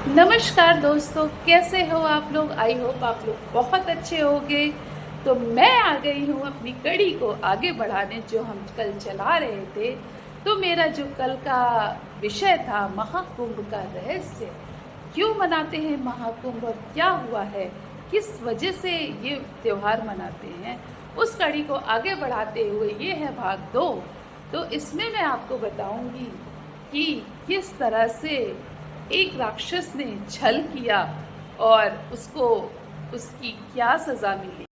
नमस्कार दोस्तों, कैसे हो आप लोग। आई होप आप लोग बहुत अच्छे होंगे। तो मैं आ गई हूँ अपनी कड़ी को आगे बढ़ाने, जो हम कल चला रहे थे। तो मेरा जो कल का विषय था, महाकुंभ का रहस्य। क्यों मनाते हैं महाकुंभ और क्या हुआ है, किस वजह से ये त्योहार मनाते हैं, उस कड़ी को आगे बढ़ाते हुए ये है भाग 2। तो इसमें मैं आपको बताऊंगी कि किस तरह से एक राक्षस ने छल किया और उसको उसकी क्या सजा मिली।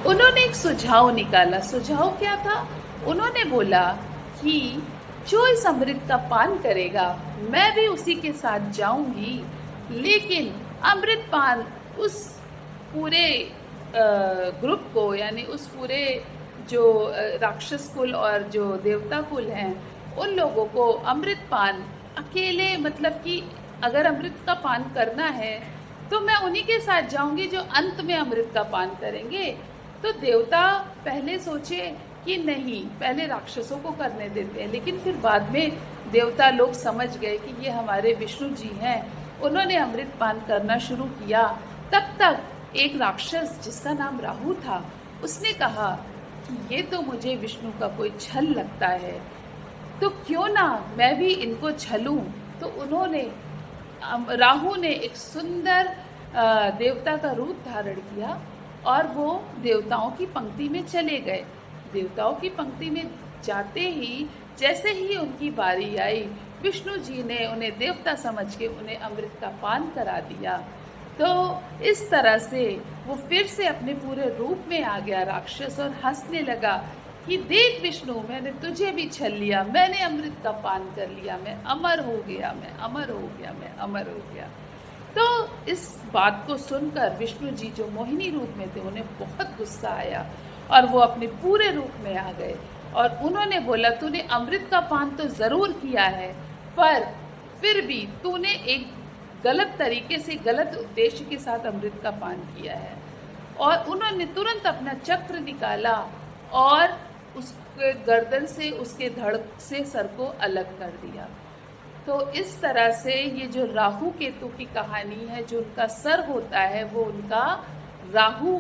उन्होंने एक सुझाव निकाला। सुझाव क्या था? उन्होंने बोला कि जो इस अमृत का पान करेगा, मैं भी उसी के साथ जाऊंगी, लेकिन अमृत पान उस पूरे ग्रुप को, यानी उस पूरे जो राक्षस कुल और जो देवता कुल हैं, उन लोगों को अमृत पान अकेले, मतलब कि अगर अमृत का पान करना है तो मैं उन्हीं के साथ जाऊंगी जो अंत में अमृत का पान करेंगे। तो देवता पहले सोचे कि नहीं, पहले राक्षसों को करने देते हैं, लेकिन फिर बाद में देवता लोग समझ गए कि ये हमारे विष्णु जी हैं। उन्होंने अमृत पान करना शुरू किया। तब तक एक राक्षस जिसका नाम राहु था, उसने कहा कि ये तो मुझे विष्णु का कोई छल लगता है, तो क्यों ना मैं भी इनको छलूं। तो उन्होंने राहु ने एक सुंदर देवता का रूप धारण किया और वो देवताओं की पंक्ति में चले गए। देवताओं की पंक्ति में जाते ही, जैसे ही उनकी बारी आई, विष्णु जी ने उन्हें देवता समझ के उन्हें अमृत का पान करा दिया। तो इस तरह से वो फिर से अपने पूरे रूप में आ गया राक्षस, और हंसने लगा कि देख विष्णु, मैंने तुझे भी छल लिया, मैंने अमृत का पान कर लिया, मैं अमर हो गया, मैं अमर हो गया, मैं अमर हो गया। तो इस बात को सुनकर विष्णु जी, जो मोहिनी रूप में थे, उन्हें बहुत गुस्सा आया और वो अपने पूरे रूप में आ गए। और उन्होंने बोला, तूने अमृत का पान तो जरूर किया है, पर फिर भी तूने एक गलत तरीके से, गलत उद्देश्य के साथ अमृत का पान किया है। और उन्होंने तुरंत अपना चक्र निकाला और उसके गर्दन से, उसके धड़ से सर को अलग कर दिया। तो इस तरह से ये जो राहु केतु की कहानी है, जो उनका सर होता है वो उनका राहु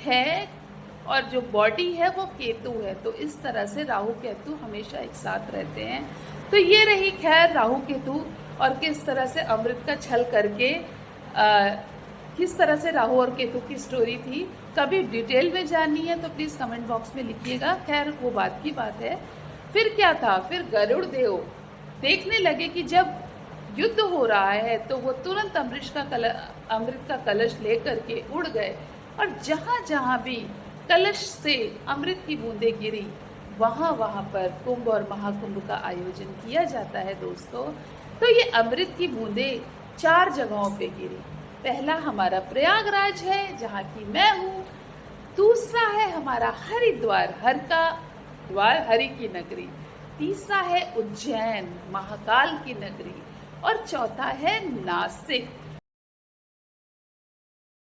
है, और जो बॉडी है वो केतु है। तो इस तरह से राहु केतु हमेशा एक साथ रहते हैं। तो ये रही खैर राहु केतु, और किस तरह से अमृत का छल करके किस तरह से राहु और केतु की स्टोरी थी। कभी डिटेल में जाननी है तो प्लीज़ कमेंट बॉक्स में लिखिएगा। खैर वो बात की बात है। फिर क्या था, फिर गरुड़ देव देखने लगे कि जब युद्ध हो रहा है तो वो तुरंत अमृत का कलश लेकर के उड़ गए, और जहाँ जहाँ भी कलश से अमृत की बूंदें गिरी, वहाँ वहाँ पर कुंभ और महाकुंभ का आयोजन किया जाता है दोस्तों। तो ये अमृत की बूंदें 4 जगहों पे गिरी। पहला हमारा प्रयागराज है, जहाँ की मैं हूँ। दूसरा है हमारा हरिद्वार, हर का द्वार, हरि की नगरी। तीसरा है उज्जैन, महाकाल की नगरी। और चौथा है नासिक,